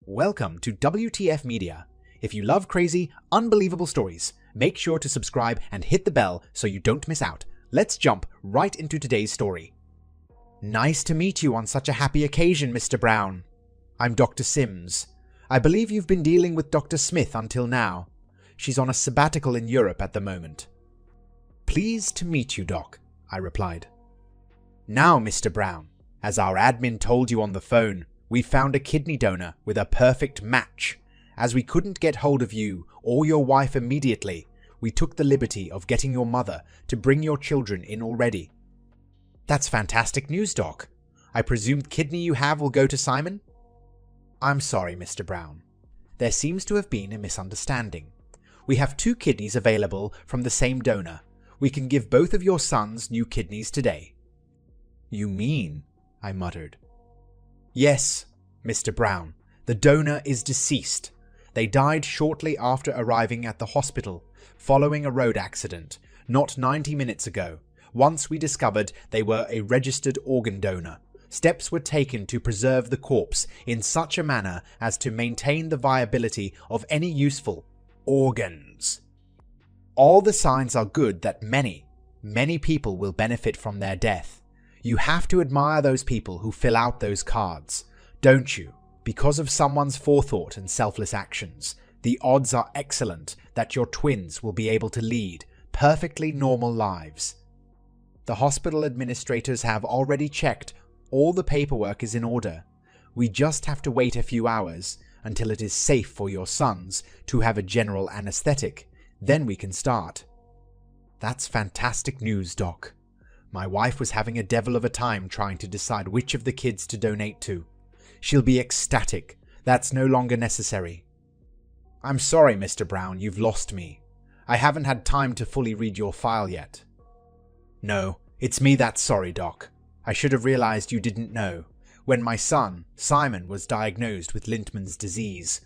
Welcome to WTF Media. If you love crazy, unbelievable stories, make sure to subscribe and hit the bell so you don't miss out. Let's jump right into today's story. Nice to meet you on such a happy occasion, Mr. Brown. I'm Dr. Sims. I believe you've been dealing with Dr. Smith until now. She's on a sabbatical in Europe at the moment. Pleased to meet you, Doc, I replied. Now, Mr. Brown, as our admin told you on the phone, we found a kidney donor with a perfect match. As we couldn't get hold of you or your wife immediately, we took the liberty of getting your mother to bring your children in already. That's fantastic news, Doc. I presume the kidney you have will go to Simon? I'm sorry, Mr. Brown. There seems to have been a misunderstanding. We have 2 kidneys available from the same donor. We can give both of your sons new kidneys today. You mean? I muttered. Yes, Mr. Brown. The donor is deceased. They died shortly after arriving at the hospital, following a road accident, not 90 minutes ago. Once we discovered they were a registered organ donor, steps were taken to preserve the corpse in such a manner as to maintain the viability of any useful organs. All the signs are good that many people will benefit from their death. You have to admire those people who fill out those cards, don't you? Because of someone's forethought and selfless actions, the odds are excellent that your twins will be able to lead perfectly normal lives. The hospital administrators have already checked all the paperwork is in order. We just have to wait a few hours until it is safe for your sons to have a general anesthetic. Then we can start. That's fantastic news, Doc. My wife was having a devil of a time trying to decide which of the kids to donate to. She'll be ecstatic. That's no longer necessary. I'm sorry, Mr. Brown, you've lost me. I haven't had time to fully read your file yet. No, it's me that's sorry, Doc. I should have realized you didn't know when my son, Simon, was diagnosed with Lindman's disease.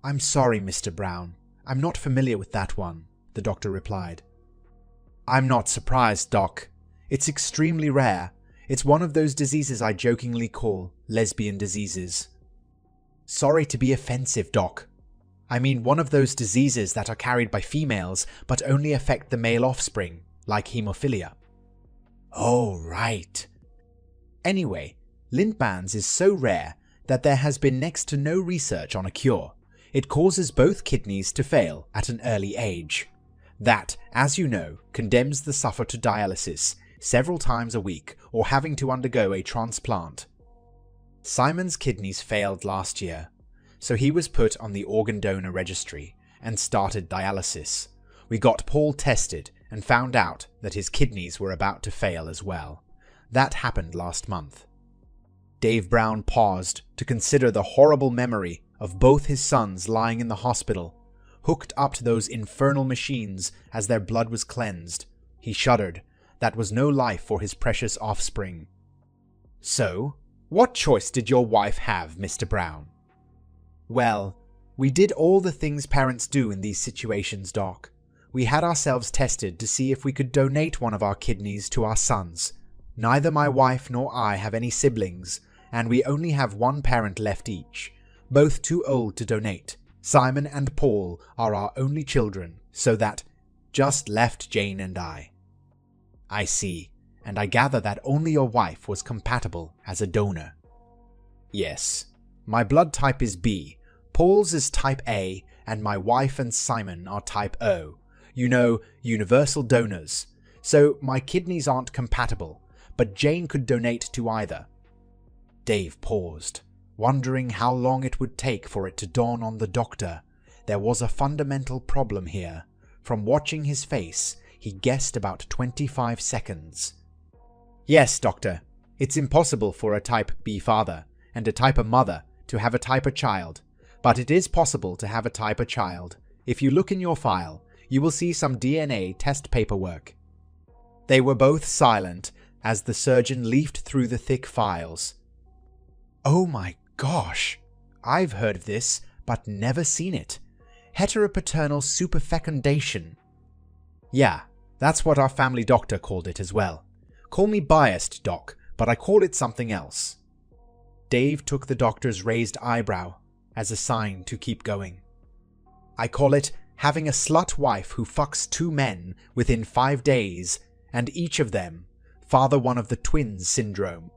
I'm sorry, Mr. Brown. I'm not familiar with that one, the doctor replied. I'm not surprised, Doc. It's extremely rare. It's one of those diseases I jokingly call lesbian diseases. Sorry to be offensive, Doc. I mean one of those diseases that are carried by females but only affect the male offspring, like hemophilia. Oh, right. Anyway, Lindman's is so rare that there has been next to no research on a cure. It causes both kidneys to fail at an early age. That, as you know, condemns the sufferer to dialysis several times a week or having to undergo a transplant. Simon's kidneys failed last year, so he was put on the organ donor registry and started dialysis. We got Paul tested and found out that his kidneys were about to fail as well. That happened last month. Dave Brown paused to consider the horrible memory of both his sons lying in the hospital, hooked up to those infernal machines as their blood was cleansed. He shuddered. That was no life for his precious offspring. So, what choice did your wife have, Mr. Brown? Well, we did all the things parents do in these situations, Doc. We had ourselves tested to see if we could donate one of our kidneys to our sons. Neither my wife nor I have any siblings, and we only have one parent left each, both too old to donate. Simon and Paul are our only children, so that just left Jane and I. I see, and I gather that only your wife was compatible as a donor. Yes, my blood type is B, Paul's is type A, and my wife and Simon are type O. You know, universal donors. So my kidneys aren't compatible, but Jane could donate to either. Dave paused, wondering how long it would take for it to dawn on the doctor. There was a fundamental problem here. From watching his face, he guessed about 25 seconds. Yes, doctor. It's impossible for a type B father and a type A mother to have a type A child, but it is possible to have a type A child. If you look in your file, you will see some DNA test paperwork. They were both silent as the surgeon leafed through the thick files. Oh my gosh! I've heard of this, but never seen it. Heteropaternal superfecundation. Yeah, that's what our family doctor called it as well. Call me biased, Doc, but I call it something else. Dave took the doctor's raised eyebrow. as a sign to keep going. I call it having a slut wife who fucks 2 men within 5 days, and each of them father one of the twins syndrome.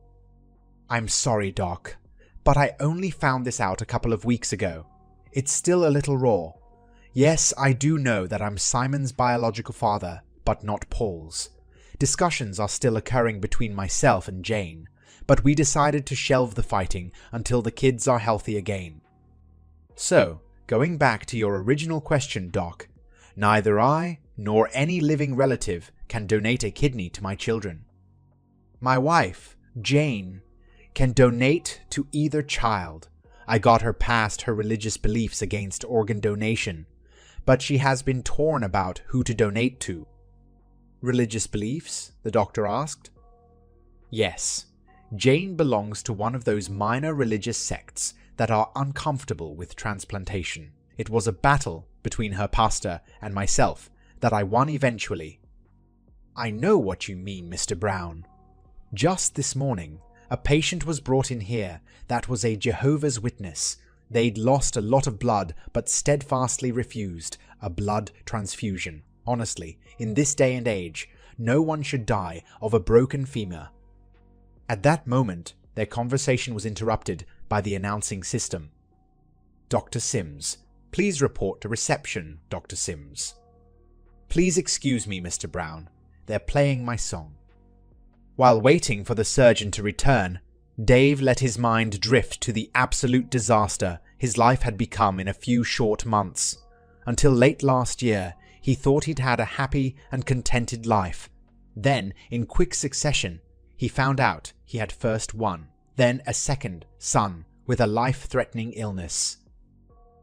I'm sorry, Doc, but I only found this out a couple of weeks ago. It's still a little raw. Yes, I do know that I'm Simon's biological father, but not Paul's. Discussions are still occurring between myself and Jane, but we decided to shelve the fighting until the kids are healthy again. So, going back to your original question, Doc, neither I nor any living relative can donate a kidney to my children. My wife, Jane, can donate to either child. I got her past her religious beliefs against organ donation, but she has been torn about who to donate to. Religious beliefs? The doctor asked. Yes, Jane belongs to one of those minor religious sects that are uncomfortable with transplantation. It was a battle between her pastor and myself that I won eventually. I know what you mean, Mr. Brown. Just this morning, a patient was brought in here that was a Jehovah's Witness. They'd lost a lot of blood but steadfastly refused a blood transfusion. Honestly, in this day and age, no one should die of a broken femur. At that moment, their conversation was interrupted by the announcing system. Dr. Sims, please report to reception, Dr. Sims. Please excuse me, Mr. Brown. They're playing my song. While waiting for the surgeon to return, Dave let his mind drift to the absolute disaster his life had become in a few short months. Until late last year, he thought he'd had a happy and contented life. Then, in quick succession, he found out he had first one, then a second son with a life-threatening illness.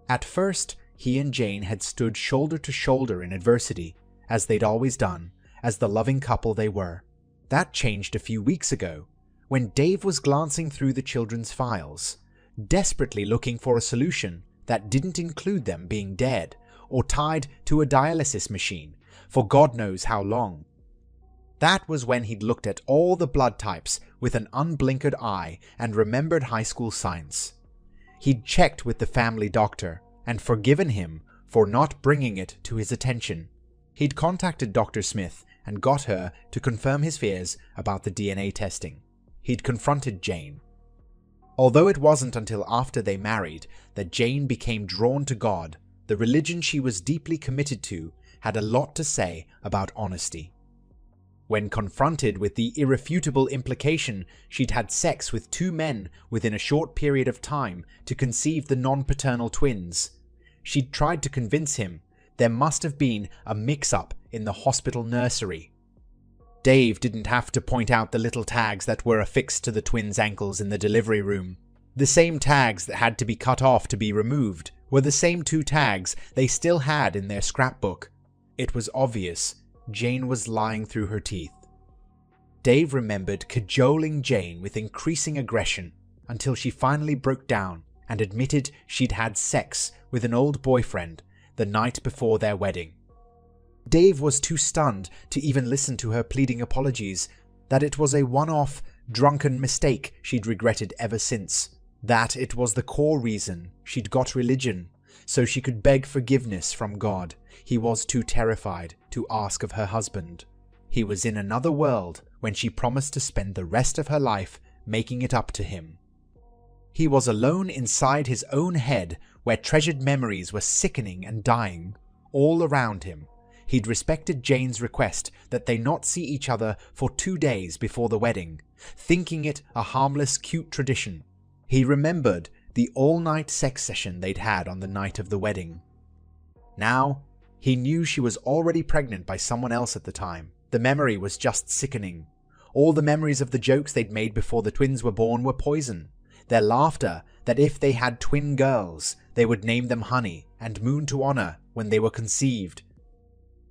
At first, he and Jane had stood shoulder to shoulder in adversity, as they'd always done, as the loving couple they were. That changed a few weeks ago, when Dave was glancing through the children's files, desperately looking for a solution that didn't include them being dead or tied to a dialysis machine for God knows how long. That was when he'd looked at all the blood types with an unblinkered eye and remembered high school science. He'd checked with the family doctor and forgiven him for not bringing it to his attention. He'd contacted Dr. Smith and got her to confirm his fears about the DNA testing. He'd confronted Jane. Although it wasn't until after they married that Jane became drawn to God, the religion she was deeply committed to had a lot to say about honesty. When confronted with the irrefutable implication she'd had sex with 2 men within a short period of time to conceive the non-paternal twins, she'd tried to convince him there must have been a mix-up in the hospital nursery. Dave didn't have to point out the little tags that were affixed to the twins' ankles in the delivery room. The same tags that had to be cut off to be removed were the same 2 tags they still had in their scrapbook. It was obvious Jane was lying through her teeth. Dave remembered cajoling Jane with increasing aggression until she finally broke down and admitted she'd had sex with an old boyfriend the night before their wedding. Dave was too stunned to even listen to her pleading apologies, that it was a one-off, drunken mistake she'd regretted ever since, that it was the core reason she'd got religion, so she could beg forgiveness from God he was too terrified to ask of her husband. He was in another world when she promised to spend the rest of her life making it up to him. He was alone inside his own head where treasured memories were sickening and dying all around him. He'd respected Jane's request that they not see each other for 2 days before the wedding, thinking it a harmless, cute tradition. He remembered the all-night sex session they'd had on the night of the wedding. Now, he knew she was already pregnant by someone else at the time. The memory was just sickening. All the memories of the jokes they'd made before the twins were born were poison. Their laughter that if they had twin girls, they would name them Honey and Moon to honor when they were conceived.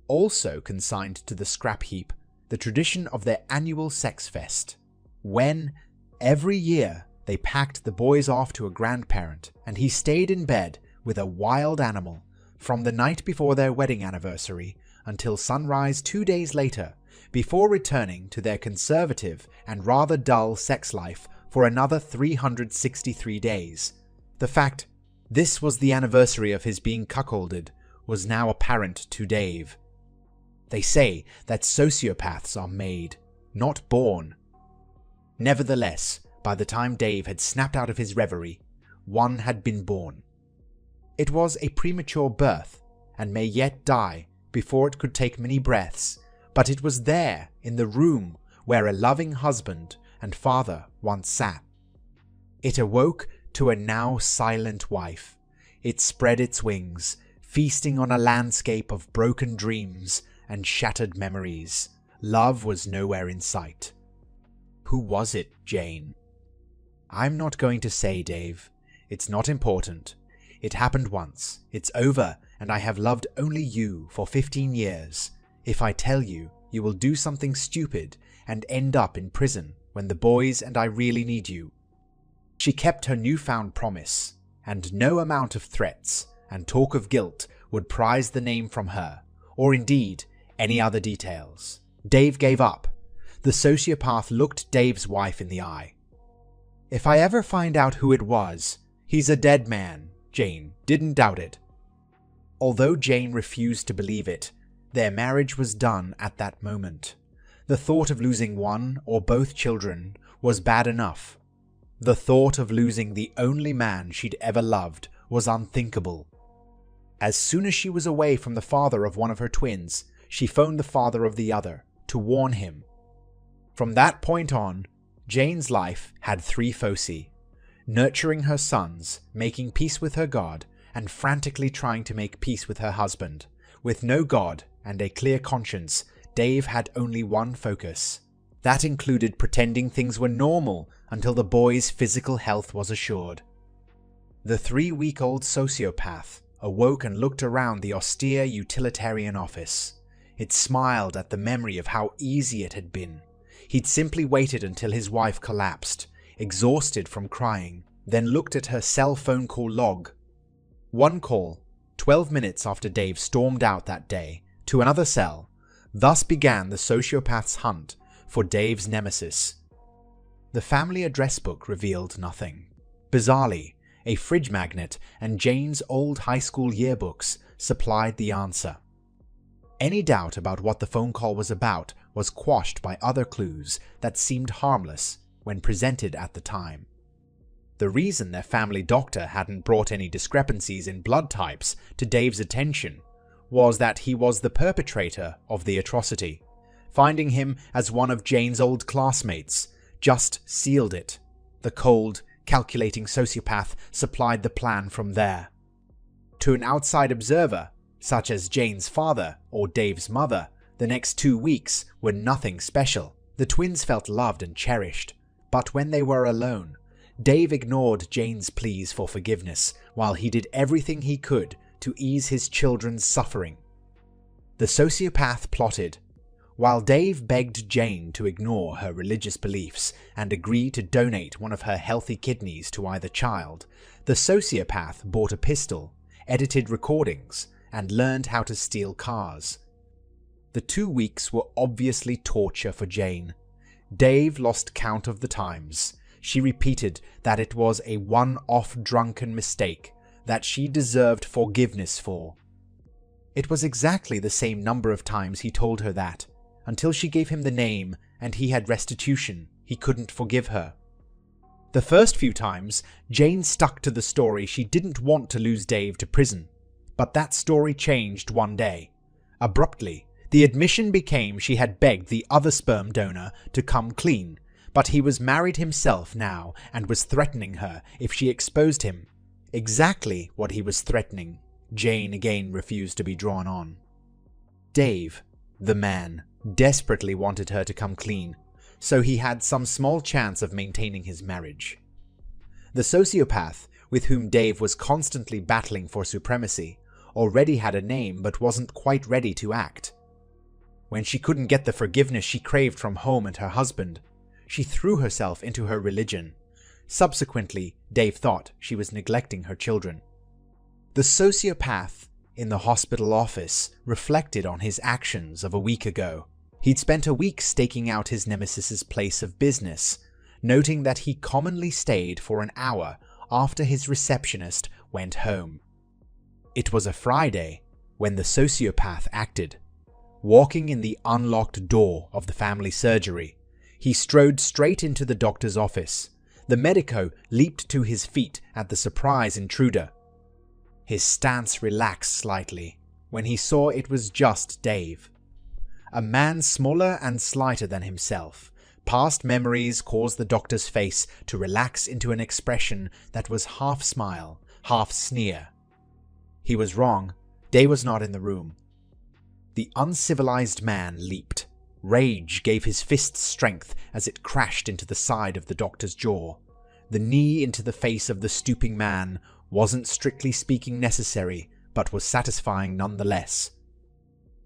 Also consigned to the scrap heap, the tradition of their annual sex fest, when, every year, they packed the boys off to a grandparent and he stayed in bed with a wild animal from the night before their wedding anniversary until sunrise 2 days later, before returning to their conservative and rather dull sex life for another 363 days. The fact This was the anniversary of his being cuckolded, was now apparent to Dave. They say that sociopaths are made, not born. Nevertheless, by the time Dave had snapped out of his reverie, one had been born. It was a premature birth, and may yet die before it could take many breaths, but it was there in the room where a loving husband and father once sat. It awoke to a now silent wife. It spread its wings, feasting on a landscape of broken dreams and shattered memories. Love was nowhere in sight. Who was it, Jane? I'm not going to say, Dave. It's not important. It happened once. It's over, and I have loved only you for 15 years. If I tell you, you will do something stupid and end up in prison when the boys and I really need you. She kept her newfound promise, and no amount of threats and talk of guilt would prize the name from her, or indeed any other details. Dave gave up. The sociopath looked Dave's wife in the eye. If I ever find out who it was, he's a dead man. Jane didn't doubt it. Although Jane refused to believe it, their marriage was done at that moment. The thought of losing one or both children was bad enough. The thought of losing the only man she'd ever loved was unthinkable. As soon as she was away from the father of one of her twins, she phoned the father of the other to warn him. From that point on, Jane's life had three foci: nurturing her sons, making peace with her God, and frantically trying to make peace with her husband. With no God and a clear conscience, Dave had only one focus. That included pretending things were normal until the boy's physical health was assured. The 3-week-old sociopath awoke and looked around the austere utilitarian office. It smiled at the memory of how easy it had been. He'd simply waited until his wife collapsed, exhausted from crying, then looked at her cell phone call log. One call, 12 minutes after Dave stormed out that day, to another cell. Thus began the sociopath's hunt for Dave's nemesis. The family address book revealed nothing. Bizarrely, a fridge magnet and Jane's old high school yearbooks supplied the answer. Any doubt about what the phone call was about was quashed by other clues that seemed harmless when presented at the time. The reason their family doctor hadn't brought any discrepancies in blood types to Dave's attention was that he was the perpetrator of the atrocity. Finding him as one of Jane's old classmates just sealed it. The cold, calculating sociopath supplied the plan from there. To an outside observer, such as Jane's father or Dave's mother, the next 2 weeks were nothing special. The twins felt loved and cherished, but when they were alone, Dave ignored Jane's pleas for forgiveness while he did everything he could to ease his children's suffering. The sociopath plotted. While Dave begged Jane to ignore her religious beliefs and agree to donate one of her healthy kidneys to either child, the sociopath bought a pistol, edited recordings, and learned how to steal cars. The 2 weeks were obviously torture for Jane. Dave lost count of the times. She repeated that it was a one-off drunken mistake that she deserved forgiveness for. It was exactly the same number of times he told her that, until she gave him the name and he had restitution. He couldn't forgive her. The first few times, Jane stuck to the story she didn't want to lose Dave to prison. But that story changed one day. Abruptly, the admission became she had begged the other sperm donor to come clean, but he was married himself now and was threatening her if she exposed him. Exactly what he was threatening. Jane again refused to be drawn on. Dave, the man, desperately wanted her to come clean, so he had some small chance of maintaining his marriage. The sociopath, with whom Dave was constantly battling for supremacy, already had a name but wasn't quite ready to act. When she couldn't get the forgiveness she craved from home and her husband, she threw herself into her religion. Subsequently, Dave thought she was neglecting her children. The sociopath in the hospital office reflected on his actions of a week ago. He'd spent a week staking out his nemesis's place of business, noting that he commonly stayed for an hour after his receptionist went home. It was a Friday when the sociopath acted. Walking in the unlocked door of the family surgery, he strode straight into the doctor's office. The medico leaped to his feet at the surprised intruder. His stance relaxed slightly when he saw it was just Dave. A man smaller and slighter than himself. Past memories caused the doctor's face to relax into an expression that was half smile, half sneer. He was wrong. Dave was not in the room. The uncivilized man leaped. Rage gave his fist strength as it crashed into the side of the doctor's jaw. The knee into the face of the stooping man wasn't strictly speaking necessary, but was satisfying nonetheless.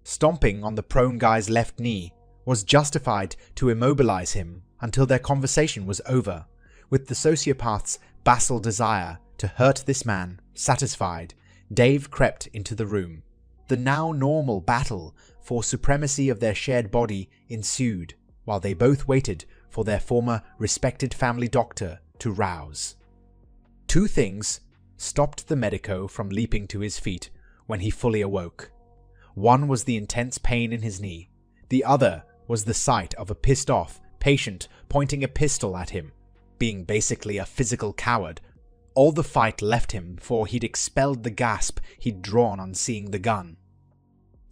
Stomping on the prone guy's left knee was justified to immobilize him until their conversation was over, with the sociopath's basal desire to hurt this man satisfied. Dave crept into the room. The now normal battle for supremacy of their shared body ensued, while they both waited for their former respected family doctor to rouse. Two things stopped the medico from leaping to his feet when he fully awoke. One was the intense pain in his knee. The other was the sight of a pissed-off patient pointing a pistol at him, being basically a physical coward. All the fight left him before he'd expelled the gasp he'd drawn on seeing the gun.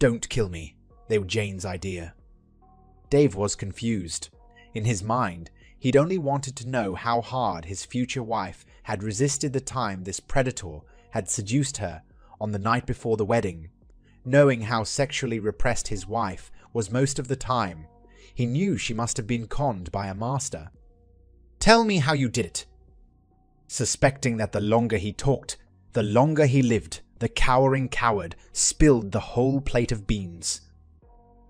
"Don't kill me," they were Jane's idea. Dave was confused. In his mind, he'd only wanted to know how hard his future wife had resisted the time this predator had seduced her on the night before the wedding. Knowing how sexually repressed his wife was most of the time, he knew she must have been conned by a master. "Tell me how you did it." Suspecting that the longer he talked, the longer he lived, the cowering coward spilled the whole plate of beans.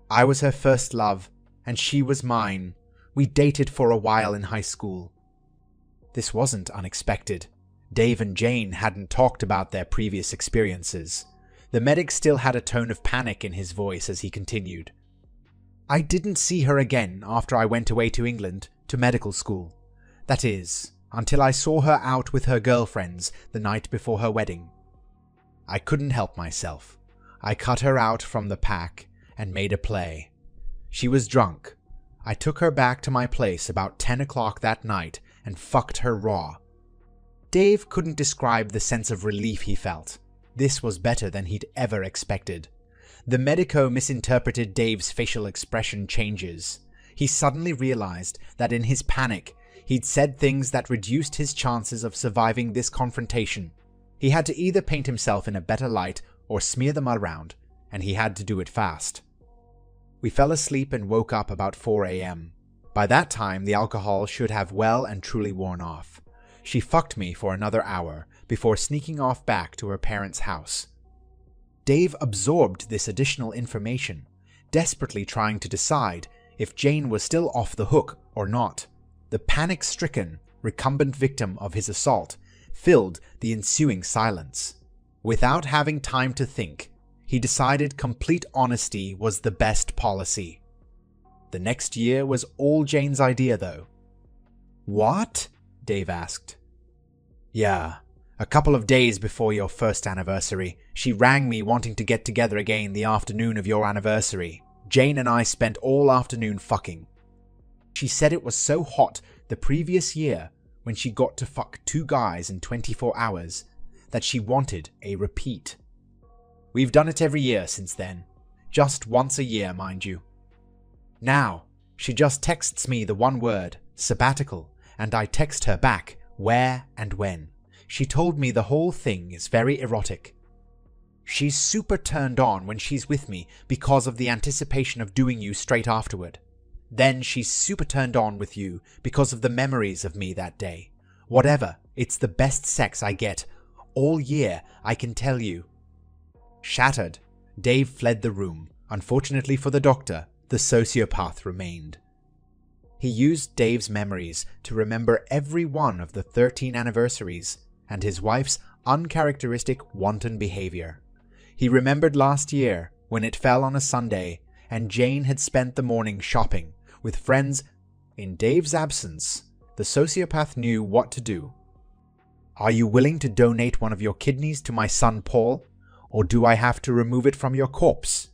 "I was her first love, and she was mine. We dated for a while in high school." This wasn't unexpected. Dave and Jane hadn't talked about their previous experiences. The medic still had a tone of panic in his voice as he continued. "I didn't see her again after I went away to England to medical school. That is, until I saw her out with her girlfriends the night before her wedding. I couldn't help myself. I cut her out from the pack and made a play. She was drunk. I took her back to my place about 10 o'clock that night and fucked her raw." Dave couldn't describe the sense of relief he felt. This was better than he'd ever expected. The medico misinterpreted Dave's facial expression changes. He suddenly realized that in his panic, he'd said things that reduced his chances of surviving this confrontation. He had to either paint himself in a better light or smear them around, and he had to do it fast. We fell asleep and woke up about 4 a.m. By that time, the alcohol should have well and truly worn off. She fucked me for another hour before sneaking off back to her parents' house. Dave absorbed this additional information, desperately trying to decide if Jane was still off the hook or not. The panic-stricken, recumbent victim of his assault filled the ensuing silence. Without having time to think, he decided complete honesty was the best policy. The next year was all Jane's idea, though. "What?" Dave asked. "Yeah, a couple of days before your first anniversary, she rang me wanting to get together again the afternoon of your anniversary. Jane and I spent all afternoon fucking. She said it was so hot the previous year when she got to fuck 2 guys in 24 hours that she wanted a repeat. We've done it every year since then. Just once a year, mind you. Now, she just texts me the one word, sabbatical, and I text her back where and when. She told me the whole thing is very erotic. She's super turned on when she's with me because of the anticipation of doing you straight afterward. Then she's super turned on with you because of the memories of me that day. Whatever, it's the best sex I get all year, I can tell you." Shattered, Dave fled the room. Unfortunately for the doctor, the sociopath remained. He used Dave's memories to remember every one of the 13 anniversaries and his wife's uncharacteristic wanton behavior. He remembered last year when it fell on a Sunday and Jane had spent the morning shopping with friends. In Dave's absence, the sociopath knew what to do. Are you willing to donate one of your kidneys to my son Paul, or do I have to remove it from your corpse?"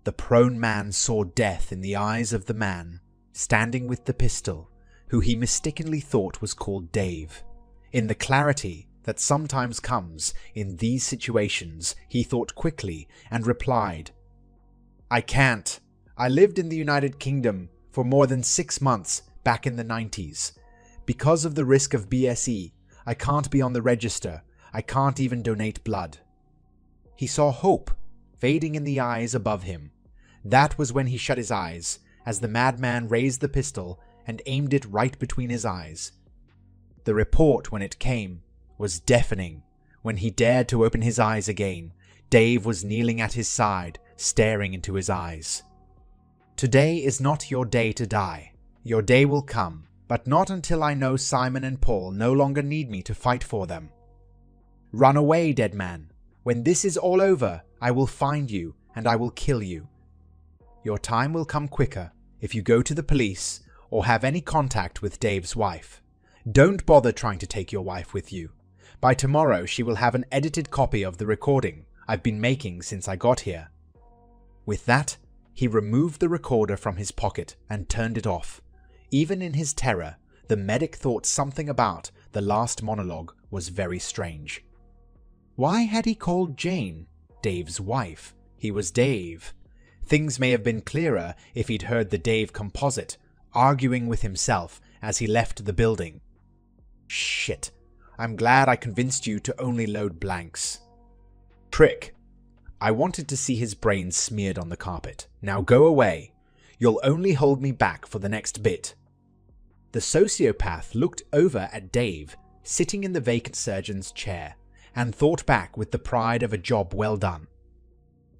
The prone man saw death in the eyes of the man standing with the pistol, who he mistakenly thought was called Dave. In the clarity that sometimes comes in these situations, he thought quickly and replied, "I can't. I lived in the United Kingdom for more than 6 months back in the 90s. Because of the risk of BSE, I can't be on the register. I can't even donate blood." He saw hope fading in the eyes above him. That was when he shut his eyes, as the madman raised the pistol and aimed it right between his eyes. The report, when it came, was deafening. When he dared to open his eyes again, Dave was kneeling at his side, staring into his eyes. "Today is not your day to die. Your day will come, but not until I know Simon and Paul no longer need me to fight for them. Run away, dead man. When this is all over, I will find you and I will kill you. Your time will come quicker if you go to the police or have any contact with Dave's wife. Don't bother trying to take your wife with you. By tomorrow she will have an edited copy of the recording I've been making since I got here." With that, he removed the recorder from his pocket and turned it off. Even in his terror, the medic thought something about the last monologue was very strange. Why had he called Jane Dave's wife? He was Dave. Things may have been clearer if he'd heard the Dave composite arguing with himself as he left the building. Shit. I'm glad I convinced you to only load blanks. Prick. I wanted to see his brains smeared on the carpet. Now go away. You'll only hold me back for the next bit. The sociopath looked over at Dave, sitting in the vacant surgeon's chair, and thought back with the pride of a job well done.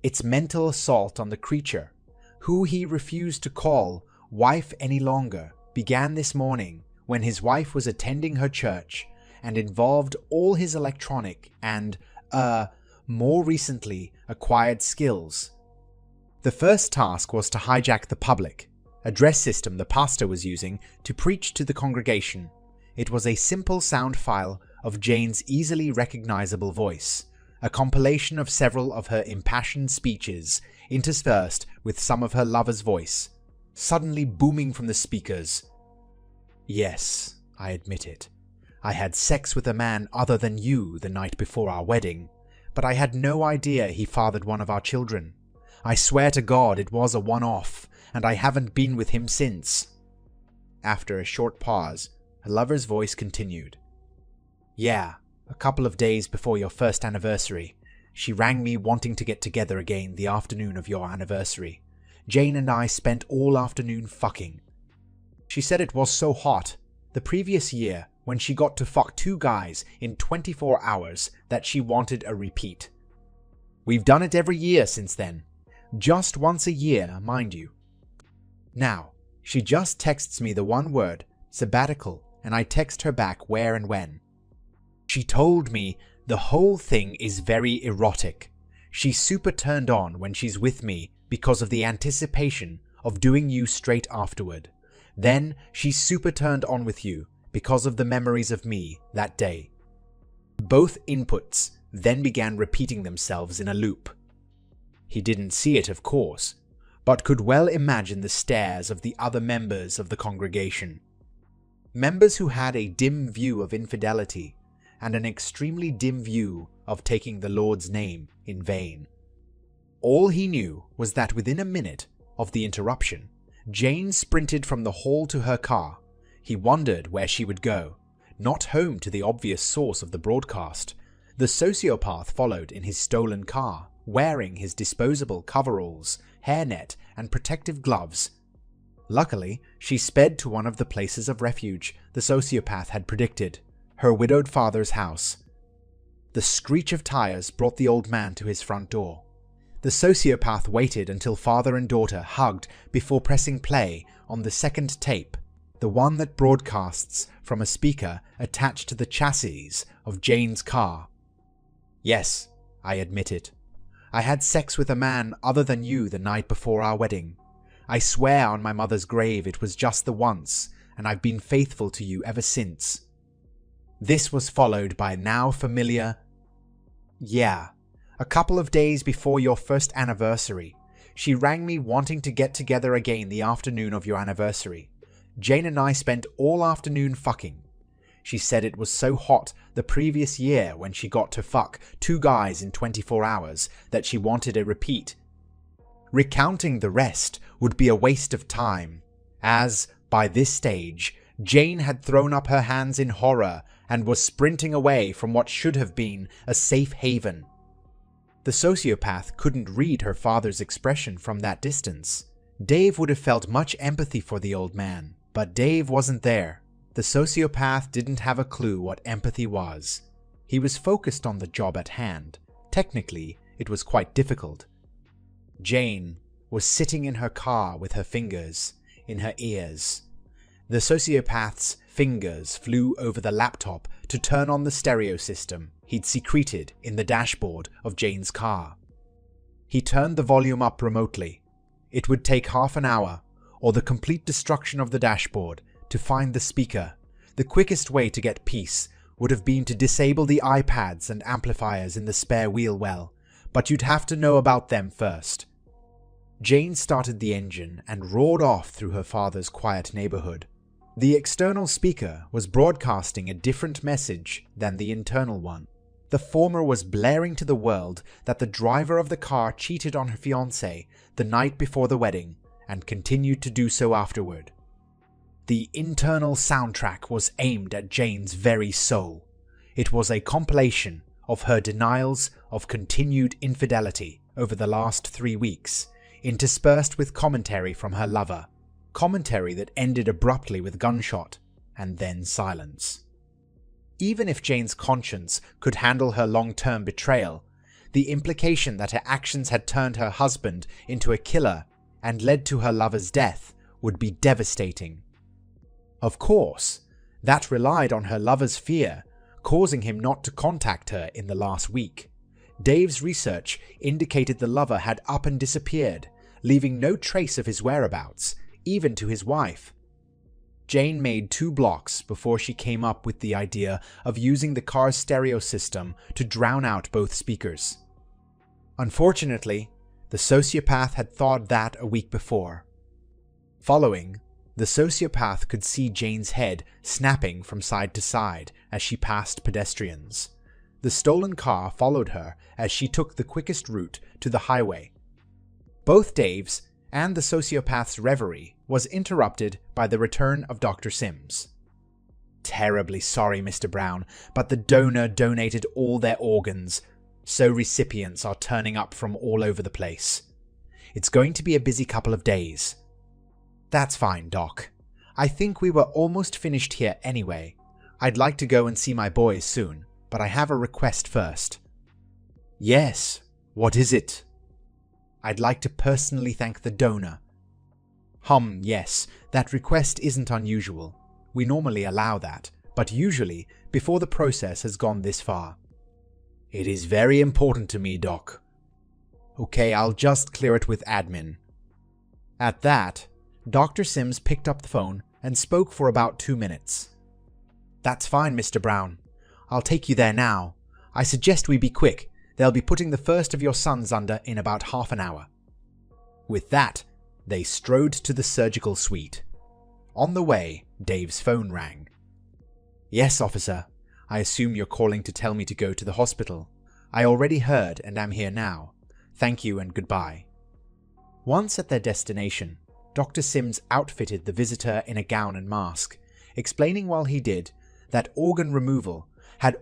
Its mental assault on the creature, who he refused to call wife any longer, began this morning when his wife was attending her church and involved all his electronic and, more recently acquired skills. The first task was to hijack the public address system the pastor was using to preach to the congregation. It was a simple sound file of Jane's easily recognizable voice, a compilation of several of her impassioned speeches interspersed with some of her lover's voice, suddenly booming from the speakers. "Yes, I admit it. I had sex with a man other than you the night before our wedding, but I had no idea he fathered one of our children. I swear to God it was a one-off, and I haven't been with him since." After a short pause, her lover's voice continued. "Yeah, a couple of days before your first anniversary, she rang me wanting to get together again the afternoon of your anniversary. Jane and I spent all afternoon fucking. She said it was so hot the previous year when she got to fuck 2 guys in 24 hours that she wanted a repeat. We've done it every year since then. Just once a year, mind you. Now, she just texts me the one word, sabbatical, and I text her back where and when. She told me the whole thing is very erotic. She's super turned on when she's with me because of the anticipation of doing you straight afterward. Then she's super turned on with you because of the memories of me that day." Both inputs then began repeating themselves in a loop. He didn't see it, of course, but could well imagine the stares of the other members of the congregation. Members who had a dim view of infidelity and an extremely dim view of taking the Lord's name in vain. All he knew was that within a minute of the interruption, Jane sprinted from the hall to her car. He wondered where she would go, not home to the obvious source of the broadcast. The sociopath followed in his stolen car, wearing his disposable coveralls, hairnet, and protective gloves. Luckily, she sped to one of the places of refuge the sociopath had predicted, her widowed father's house. The screech of tires brought the old man to his front door. The sociopath waited until father and daughter hugged before pressing play on the second tape, the one that broadcasts from a speaker attached to the chassis of Jane's car. "Yes, I admit it. I had sex with a man other than you the night before our wedding. I swear on my mother's grave it was just the once, and I've been faithful to you ever since." This was followed by now familiar, "Yeah, a couple of days before your first anniversary. She rang me wanting to get together again the afternoon of your anniversary. Jane and I spent all afternoon fucking. She said it was so hot the previous year when she got to fuck 2 guys in 24 hours that she wanted a repeat. Recounting the rest would be a waste of time, as, by this stage, Jane had thrown up her hands in horror and was sprinting away from what should have been a safe haven." The sociopath couldn't read her father's expression from that distance. Dave would have felt much empathy for the old man, but Dave wasn't there. The sociopath didn't have a clue what empathy was. He was focused on the job at hand. Technically, it was quite difficult. Jane was sitting in her car with her fingers in her ears. The sociopath's fingers flew over the laptop to turn on the stereo system he'd secreted in the dashboard of Jane's car. He turned the volume up remotely. It would take half an hour, or the complete destruction of the dashboard, to find the speaker. The quickest way to get peace would have been to disable the iPads and amplifiers in the spare wheel well, but you'd have to know about them first. Jane started the engine and roared off through her father's quiet neighborhood. The external speaker was broadcasting a different message than the internal one. The former was blaring to the world that the driver of the car cheated on her fiancé the night before the wedding and continued to do so afterward. The internal soundtrack was aimed at Jane's very soul. It was a compilation of her denials of continued infidelity over the last 3 weeks, interspersed with commentary from her lover. Commentary that ended abruptly with gunshot, and then silence. Even if Jane's conscience could handle her long-term betrayal, the implication that her actions had turned her husband into a killer and led to her lover's death would be devastating. Of course, that relied on her lover's fear, causing him not to contact her in the last week. Dave's research indicated the lover had up and disappeared, leaving no trace of his whereabouts, even to his wife. Jane made 2 blocks before she came up with the idea of using the car's stereo system to drown out both speakers. Unfortunately, the sociopath had thought that a week before. Following, the sociopath could see Jane's head snapping from side to side as she passed pedestrians. The stolen car followed her as she took the quickest route to the highway. Both Dave's and the sociopath's reverie was interrupted by the return of Dr. Sims. "Terribly sorry, Mr. Brown, but the donor donated all their organs, so recipients are turning up from all over the place. It's going to be a busy couple of days." "That's fine, Doc. I think we were almost finished here anyway. I'd like to go and see my boys soon, but I have a request first." "Yes, what is it?" "I'd like to personally thank the donor." Yes, that request isn't unusual. We normally allow that, but usually before the process has gone this far." "It is very important to me, Doc." "Okay, I'll just clear it with admin." At that, Dr. Sims picked up the phone and spoke for about 2 minutes. "That's fine, Mr. Brown. I'll take you there now. I suggest we be quick. They'll be putting the first of your sons under in about half an hour." With that, they strode to the surgical suite. On the way, Dave's phone rang. "Yes, officer. I assume you're calling to tell me to go to the hospital. I already heard and am here now. Thank you and goodbye." Once at their destination, Dr. Sims outfitted the visitor in a gown and mask, explaining while he did that organ removal had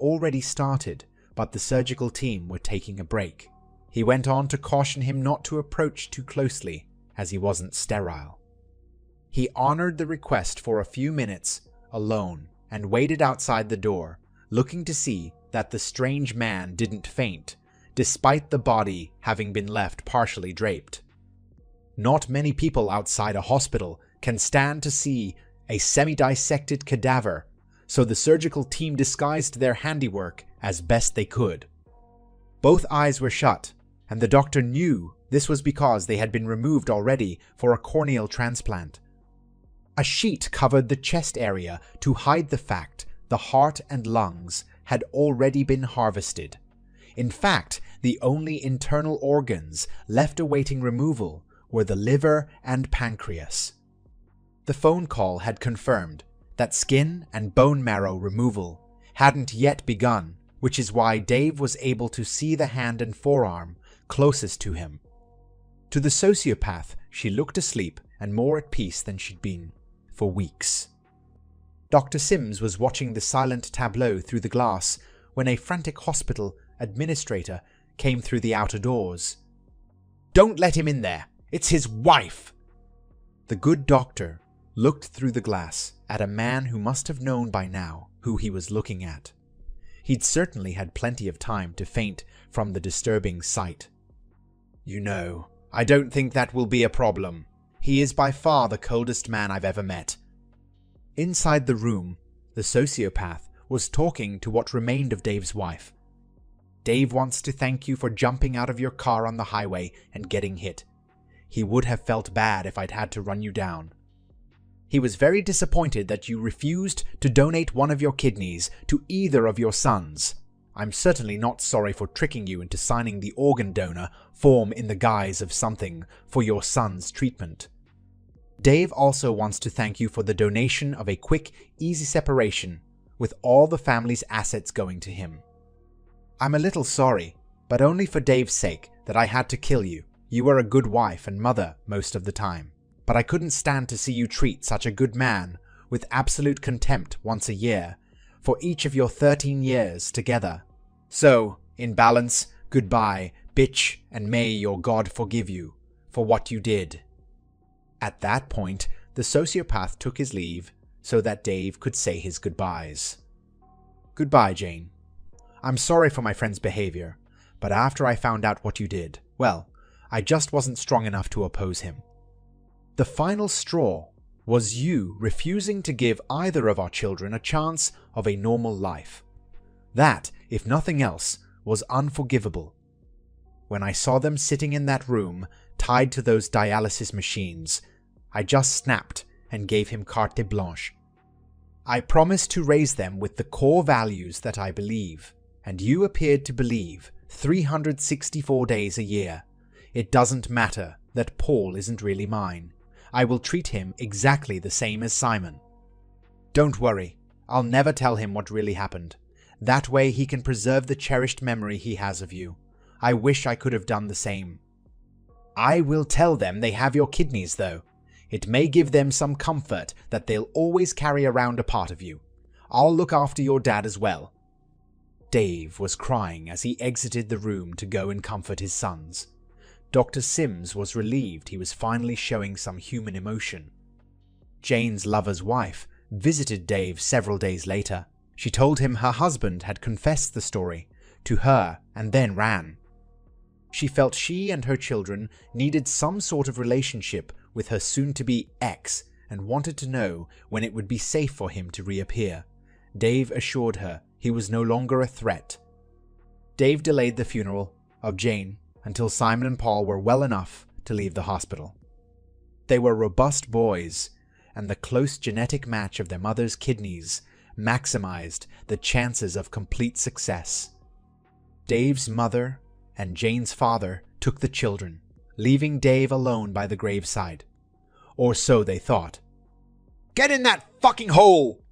already started, but the surgical team were taking a break. He went on to caution him not to approach too closely, as he wasn't sterile. He honored the request for a few minutes alone and waited outside the door, looking to see that the strange man didn't faint, despite the body having been left partially draped. Not many people outside a hospital can stand to see a semi-dissected cadaver, so the surgical team disguised their handiwork as best they could. Both eyes were shut, and the doctor knew this was because they had been removed already for a corneal transplant. A sheet covered the chest area to hide the fact the heart and lungs had already been harvested. In fact, the only internal organs left awaiting removal were the liver and pancreas. The phone call had confirmed that skin and bone marrow removal hadn't yet begun, which is why Dave was able to see the hand and forearm closest to him. To the sociopath, she looked asleep and more at peace than she'd been for weeks. Dr. Sims was watching the silent tableau through the glass when a frantic hospital administrator came through the outer doors. "Don't let him in there! It's his wife!" The good doctor looked through the glass at a man who must have known by now who he was looking at. He'd certainly had plenty of time to faint from the disturbing sight. "You know, I don't think that will be a problem. He is by far the coldest man I've ever met." Inside the room, the sociopath was talking to what remained of Dave's wife. "Dave wants to thank you for jumping out of your car on the highway and getting hit. He would have felt bad if I'd had to run you down. He was very disappointed that you refused to donate one of your kidneys to either of your sons. I'm certainly not sorry for tricking you into signing the organ donor form in the guise of something for your son's treatment. Dave also wants to thank you for the donation of a quick, easy separation, with all the family's assets going to him. I'm a little sorry, but only for Dave's sake, that I had to kill you. You were a good wife and mother most of the time, but I couldn't stand to see you treat such a good man with absolute contempt once a year for each of your 13 years together. So, in balance, goodbye, bitch, and may your God forgive you for what you did." At that point, the sociopath took his leave so that Dave could say his goodbyes. "Goodbye, Jane. I'm sorry for my friend's behavior, but after I found out what you did, well, I just wasn't strong enough to oppose him. The final straw was you refusing to give either of our children a chance of a normal life. That, if nothing else, was unforgivable. When I saw them sitting in that room, tied to those dialysis machines, I just snapped and gave him carte blanche. I promised to raise them with the core values that I believe, and you appeared to believe 364 days a year. It doesn't matter that Paul isn't really mine. I will treat him exactly the same as Simon. Don't worry, I'll never tell him what really happened. That way he can preserve the cherished memory he has of you. I wish I could have done the same. I will tell them they have your kidneys, though. It may give them some comfort that they'll always carry around a part of you. I'll look after your dad as well." Dave was crying as he exited the room to go and comfort his sons. Dr. Sims was relieved he was finally showing some human emotion. Jane's lover's wife visited Dave several days later. She told him her husband had confessed the story to her and then ran. She felt she and her children needed some sort of relationship with her soon-to-be ex and wanted to know when it would be safe for him to reappear. Dave assured her he was no longer a threat. Dave delayed the funeral of Jane until Simon and Paul were well enough to leave the hospital. They were robust boys, and the close genetic match of their mother's kidneys maximized the chances of complete success. Dave's mother and Jane's father took the children, leaving Dave alone by the graveside. Or so they thought. "Get in that fucking hole!"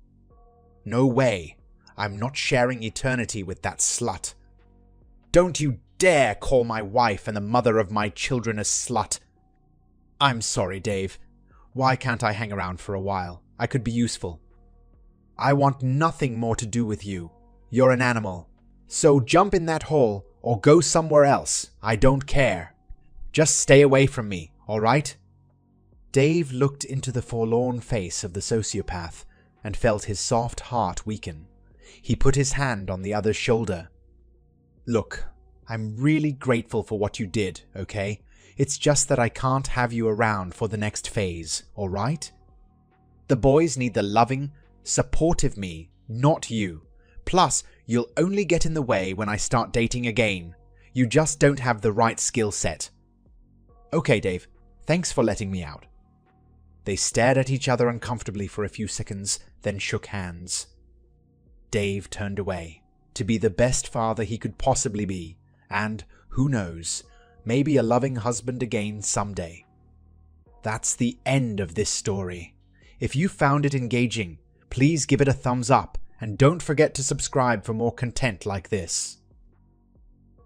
"No way. I'm not sharing eternity with that slut." "Don't you dare call my wife and the mother of my children a slut." "I'm sorry, Dave. Why can't I hang around for a while? I could be useful." "I want nothing more to do with you. You're an animal. So jump in that hole or go somewhere else. I don't care. Just stay away from me, all right?" Dave looked into the forlorn face of the sociopath and felt his soft heart weaken. He put his hand on the other's shoulder. "Look, I'm really grateful for what you did, okay? It's just that I can't have you around for the next phase, all right? The boys need the loving, supportive me, not you. Plus, you'll only get in the way when I start dating again. You just don't have the right skill set." "Okay, Dave. Thanks for letting me out." They stared at each other uncomfortably for a few seconds, then shook hands. Dave turned away, to be the best father he could possibly be, and, who knows, maybe a loving husband again someday. That's the end of this story. If you found it engaging, please give it a thumbs up, and don't forget to subscribe for more content like this.